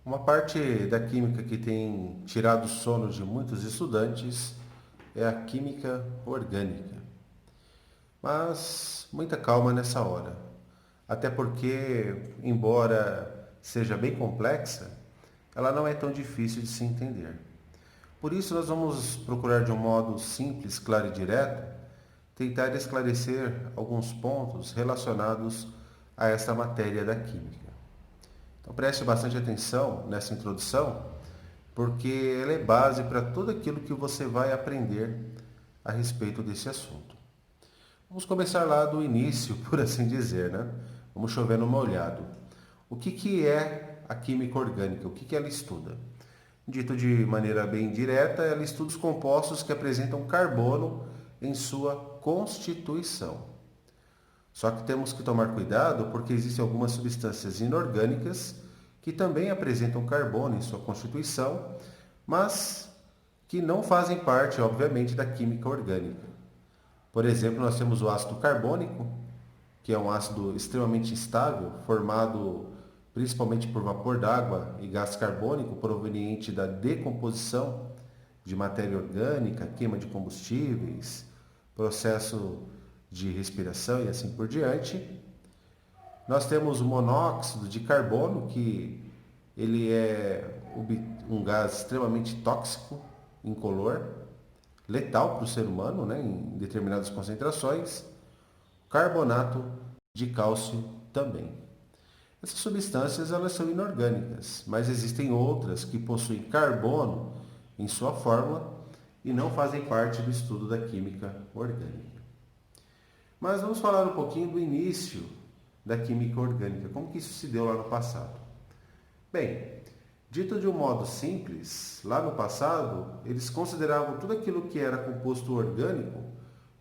Uma parte da química que tem tirado o sono de muitos estudantes é a química orgânica. Mas muita calma nessa hora. Até porque, embora seja bem complexa, ela não é tão difícil de se entender. Por isso, nós vamos procurar de um modo simples, claro e direto, tentar esclarecer alguns pontos relacionados a esta matéria da química. Então preste bastante atenção nessa introdução, porque ela é base para tudo aquilo que você vai aprender a respeito desse assunto. Vamos começar lá do início, por assim dizer, né? Vamos chover no molhado. O que é a química orgânica? O que ela estuda? Dito de maneira bem direta, ela estuda os compostos que apresentam carbono em sua constituição. Só que temos que tomar cuidado porque existem algumas substâncias inorgânicas que também apresentam carbono em sua constituição, mas que não fazem parte, obviamente, da química orgânica. Por exemplo, nós temos o ácido carbônico, que é um ácido extremamente instável, formado principalmente por vapor d'água e gás carbônico proveniente da decomposição de matéria orgânica, queima de combustíveis, processo de respiração e assim por diante. Nós temos o monóxido de carbono, que ele é um gás extremamente tóxico, incolor, letal para o ser humano, né, em determinadas concentrações. Carbonato de cálcio também. Essas substâncias elas são inorgânicas, mas existem outras que possuem carbono em sua fórmula e não fazem parte do estudo da química orgânica. Mas vamos falar um pouquinho do início da química orgânica, como que isso se deu lá no passado. Bem, dito de um modo simples, lá no passado, eles consideravam tudo aquilo que era composto orgânico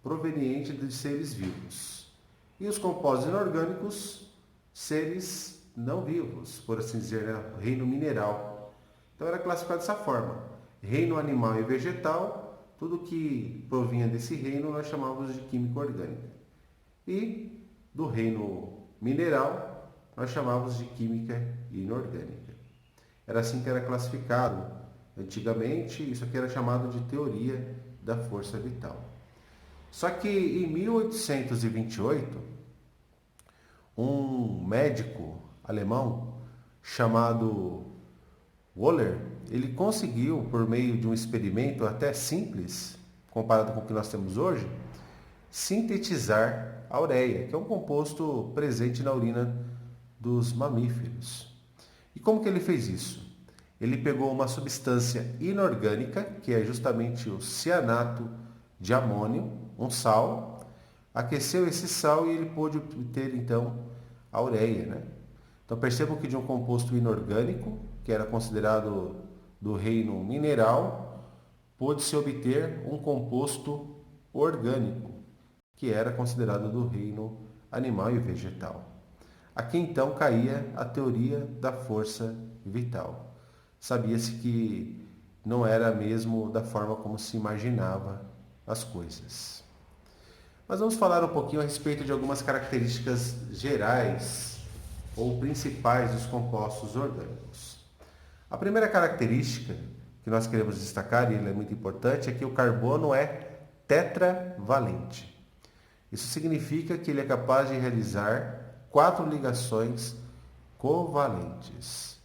proveniente de seres vivos. E os compostos inorgânicos, seres não vivos, por assim dizer, né? Reino mineral. Então era classificado dessa forma. Reino animal e vegetal, tudo que provinha desse reino nós chamávamos de química orgânica. E do reino mineral nós chamávamos de química inorgânica. Era assim que era classificado. Antigamente, isso aqui era chamado de teoria da força vital. Só que em 1828, um médico alemão chamado Wöhler, ele conseguiu, por meio de um experimento até simples, comparado com o que nós temos hoje, sintetizar a ureia, que é um composto presente na urina dos mamíferos. E como que ele fez isso? Ele pegou uma substância inorgânica, que é justamente o cianato de amônio, um sal, aqueceu esse sal e ele pôde obter então a ureia, né? Então percebam que de um composto inorgânico, que era considerado do reino mineral, pôde-se obter um composto orgânico, que era considerado do reino animal e vegetal. Aqui então caía a teoria da força vital. Sabia-se que não era mesmo da forma como se imaginava as coisas. Mas vamos falar um pouquinho a respeito de algumas características gerais ou principais dos compostos orgânicos. A primeira característica que nós queremos destacar, e ela é muito importante, é que o carbono é tetravalente. Isso significa que ele é capaz de realizar 4 ligações covalentes.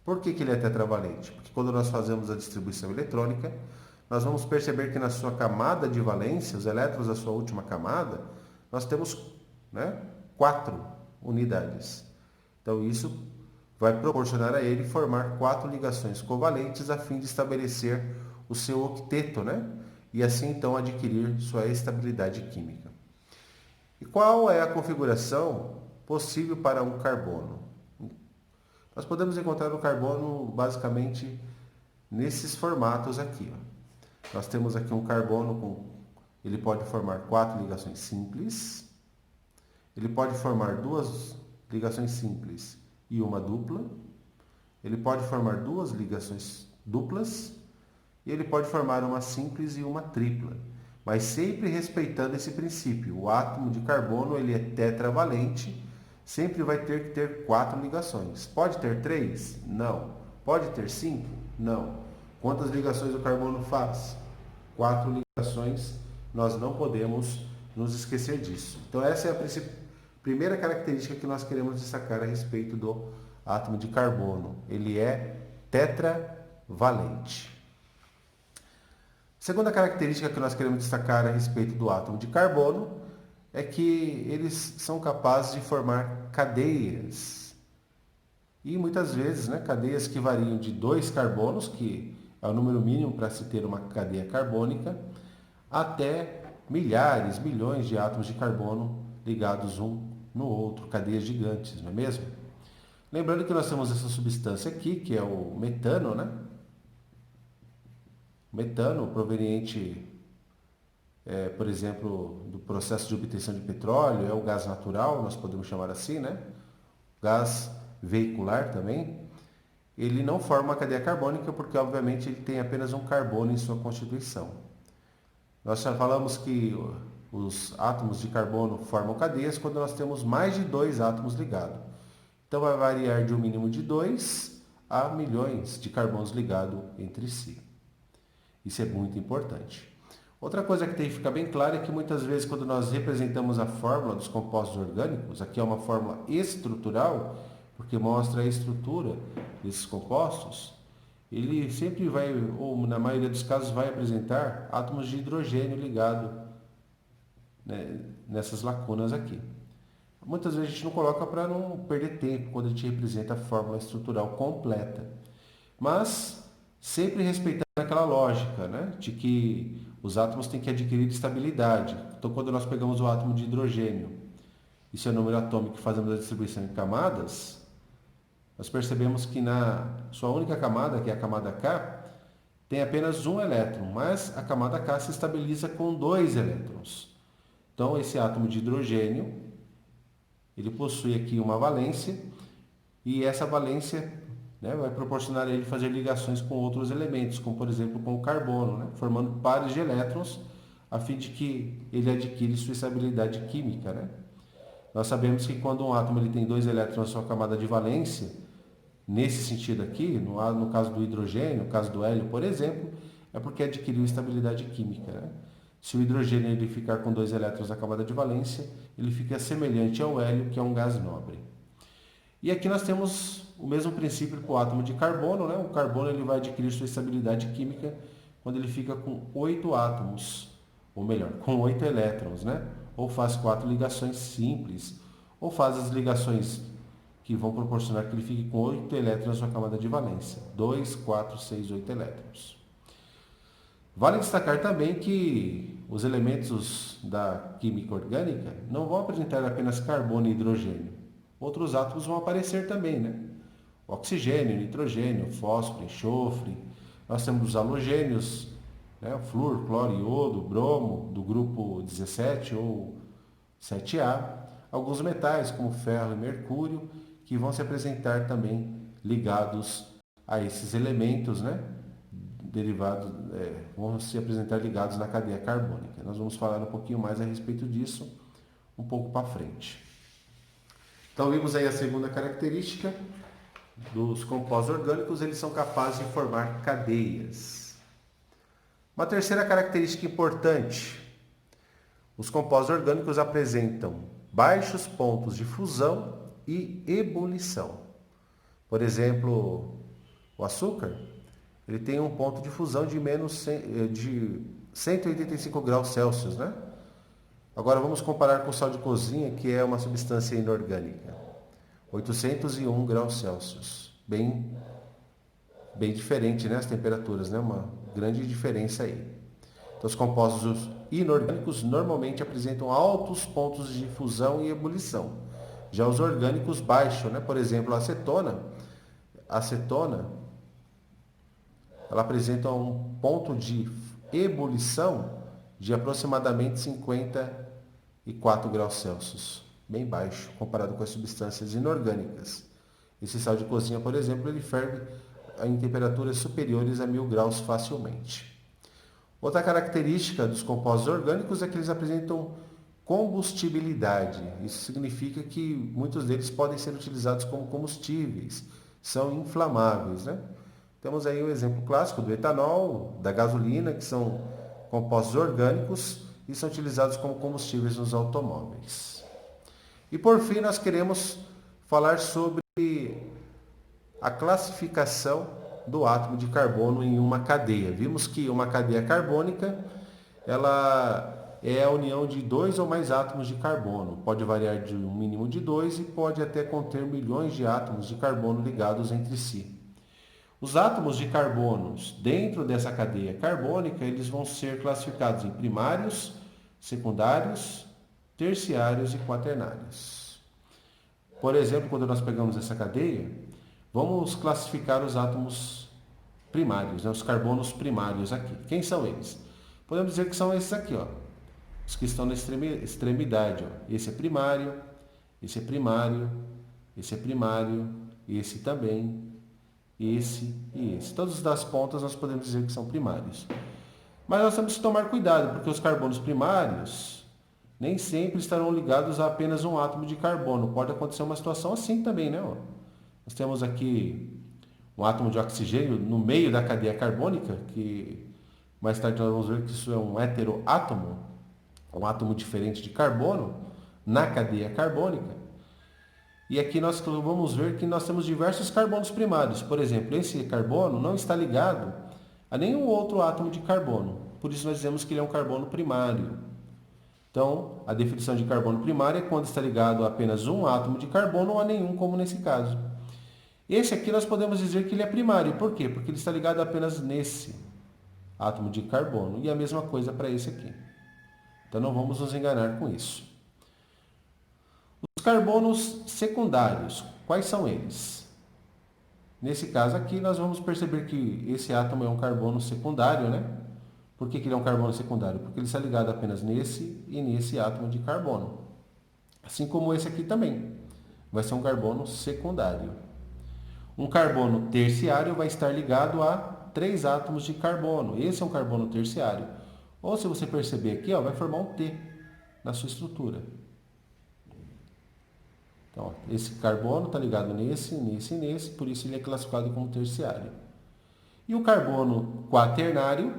Por que ele é tetravalente? Porque quando nós fazemos a distribuição eletrônica, nós vamos perceber que na sua camada de valência, os elétrons da sua última camada, nós temos, né, 4 unidades. Então isso vai proporcionar a ele formar 4 ligações covalentes a fim de estabelecer o seu octeto, né? E assim então adquirir sua estabilidade química. E qual é a configuração possível para um carbono? Nós podemos encontrar o carbono basicamente nesses formatos aqui, ó. Nós temos aqui um carbono ele pode formar 4 ligações simples, ele pode formar 2 ligações simples e uma dupla, ele pode formar 2 ligações duplas e ele pode formar uma simples e uma tripla, mas sempre respeitando esse princípio. O átomo de carbono ele é tetravalente, sempre vai ter que ter 4 ligações. Pode ter 3? Não. Pode ter 5? Não. Quantas ligações o carbono faz? 4 ligações, nós não podemos nos esquecer disso. Então essa é a primeira característica que nós queremos destacar a respeito do átomo de carbono. Ele é tetravalente. Segunda característica que nós queremos destacar a respeito do átomo de carbono é que eles são capazes de formar cadeias. E muitas vezes, cadeias que variam de 2 carbonos, que é o número mínimo para se ter uma cadeia carbônica, até milhares, milhões de átomos de carbono ligados um no outro, cadeias gigantes, não é mesmo? Lembrando que nós temos essa substância aqui, que é o metano, Metano proveniente, por exemplo, do processo de obtenção de petróleo, é o gás natural, nós podemos chamar assim, Gás veicular também. Ele não forma uma cadeia carbônica porque, obviamente, ele tem apenas um carbono em sua constituição. Nós já falamos que os átomos de carbono formam cadeias quando nós temos mais de 2 átomos ligados. Então, vai variar de um mínimo de 2 a milhões de carbonos ligados entre si. Isso é muito importante. Outra coisa que tem que ficar bem clara é que muitas vezes quando nós representamos a fórmula dos compostos orgânicos, aqui é uma fórmula estrutural, porque mostra a estrutura desses compostos, ele sempre vai, ou na maioria dos casos, vai apresentar átomos de hidrogênio ligados nessas lacunas aqui. Muitas vezes a gente não coloca para não perder tempo quando a gente representa a fórmula estrutural completa. Mas sempre respeitando aquela lógica, de que os átomos têm que adquirir estabilidade. Então, quando nós pegamos o átomo de hidrogênio e seu número atômico e fazemos a distribuição em camadas, nós percebemos que na sua única camada, que é a camada K, tem apenas um elétron, mas a camada K se estabiliza com 2 elétrons. Então, esse átomo de hidrogênio, ele possui aqui uma valência, e essa valência vai proporcionar a ele fazer ligações com outros elementos, como por exemplo com o carbono, formando pares de elétrons, a fim de que ele adquire sua estabilidade química. Nós sabemos que quando um átomo ele tem 2 elétrons na sua camada de valência, nesse sentido aqui, no caso do hidrogênio, no caso do hélio, por exemplo, é porque adquiriu estabilidade química. Se o hidrogênio ele ficar com 2 elétrons na camada de valência, ele fica semelhante ao hélio, que é um gás nobre. E aqui nós temos o mesmo princípio para o átomo de carbono. O carbono ele vai adquirir sua estabilidade química quando ele fica com 8 átomos, ou melhor, com 8 elétrons, ou faz 4 ligações simples, ou faz as ligações que vão proporcionar que ele fique com 8 elétrons na sua camada de valência. 2, 4, 6, 8 elétrons. Vale destacar também que os elementos da química orgânica não vão apresentar apenas carbono e hidrogênio. Outros átomos vão aparecer também, Oxigênio, nitrogênio, fósforo, enxofre. Nós temos os halogênios, o flúor, cloro, iodo, bromo, do grupo 17 ou 7A. Alguns metais, como ferro e mercúrio, que vão se apresentar também ligados a esses elementos, derivados, vão se apresentar ligados na cadeia carbônica. Nós vamos falar um pouquinho mais a respeito disso um pouco para frente. Então, vimos aí a segunda característica dos compostos orgânicos, eles são capazes de formar cadeias. Uma terceira característica importante, os compostos orgânicos apresentam baixos pontos de fusão e ebulição. Por exemplo, o açúcar, ele tem um ponto de fusão de de 185 graus Celsius, Agora vamos comparar com o sal de cozinha, que é uma substância inorgânica. 801 graus Celsius. Bem diferente, as temperaturas, Uma grande diferença aí. Então, os compostos inorgânicos normalmente apresentam altos pontos de fusão e ebulição. Já os orgânicos baixos, Por exemplo, a acetona, ela apresenta um ponto de ebulição de aproximadamente 54 graus Celsius, bem baixo, comparado com as substâncias inorgânicas. Esse sal de cozinha, por exemplo, ele ferve em temperaturas superiores a 1000 graus facilmente. Outra característica dos compostos orgânicos é que eles apresentam combustibilidade. Isso significa que muitos deles podem ser utilizados como combustíveis, são inflamáveis, Temos aí o exemplo clássico do etanol, da gasolina, que são compostos orgânicos e são utilizados como combustíveis nos automóveis. E por fim, nós queremos falar sobre a classificação do átomo de carbono em uma cadeia. Vimos que uma cadeia carbônica, ela é a união de dois ou mais átomos de carbono. Pode variar de um mínimo de 2 e pode até conter milhões de átomos de carbono ligados entre si. Os átomos de carbono dentro dessa cadeia carbônica, eles vão ser classificados em primários, secundários, terciários e quaternários. Por exemplo, quando nós pegamos essa cadeia, vamos classificar os átomos primários, né? Os carbonos primários aqui. Quem são eles? Podemos dizer que são esses aqui, ó, os que estão na extremidade. Ó. Esse é primário, esse é primário, esse é primário, esse também, esse e esse. Todos das pontas nós podemos dizer que são primários. Mas nós temos que tomar cuidado, porque os carbonos primários nem sempre estarão ligados a apenas um átomo de carbono. Pode acontecer uma situação assim também, né? Nós temos aqui um átomo de oxigênio no meio da cadeia carbônica, que mais tarde nós vamos ver que isso é um heteroátomo, um átomo diferente de carbono na cadeia carbônica. E aqui nós vamos ver que nós temos diversos carbonos primários. Por exemplo, esse carbono não está ligado a nenhum outro átomo de carbono. Por isso nós dizemos que ele é um carbono primário. Então, a definição de carbono primário é quando está ligado a apenas um átomo de carbono ou a nenhum, como nesse caso. Esse aqui nós podemos dizer que ele é primário. Por quê? Porque ele está ligado apenas nesse átomo de carbono. E a mesma coisa para esse aqui. Então não vamos nos enganar com isso. Os carbonos secundários, quais são eles? Nesse caso aqui nós vamos perceber que esse átomo é um carbono secundário, né? Por que ele é um carbono secundário? Porque ele está ligado apenas nesse e nesse átomo de carbono. Assim como esse aqui também. Vai ser um carbono secundário. Um carbono terciário vai estar ligado a 3 átomos de carbono. Esse é um carbono terciário. Ou se você perceber aqui, ó, vai formar um T na sua estrutura. Então, ó, esse carbono está ligado nesse, nesse e nesse, por isso ele é classificado como terciário. E o carbono quaternário,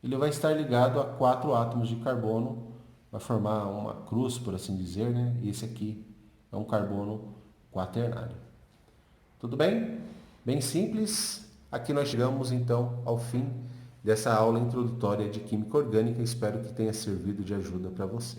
ele vai estar ligado a 4 átomos de carbono, vai formar uma cruz, por assim dizer, né? Esse aqui é um carbono quaternário. Tudo bem? Bem simples. Aqui nós chegamos então ao fim dessa aula introdutória de Química Orgânica. Espero que tenha servido de ajuda para você.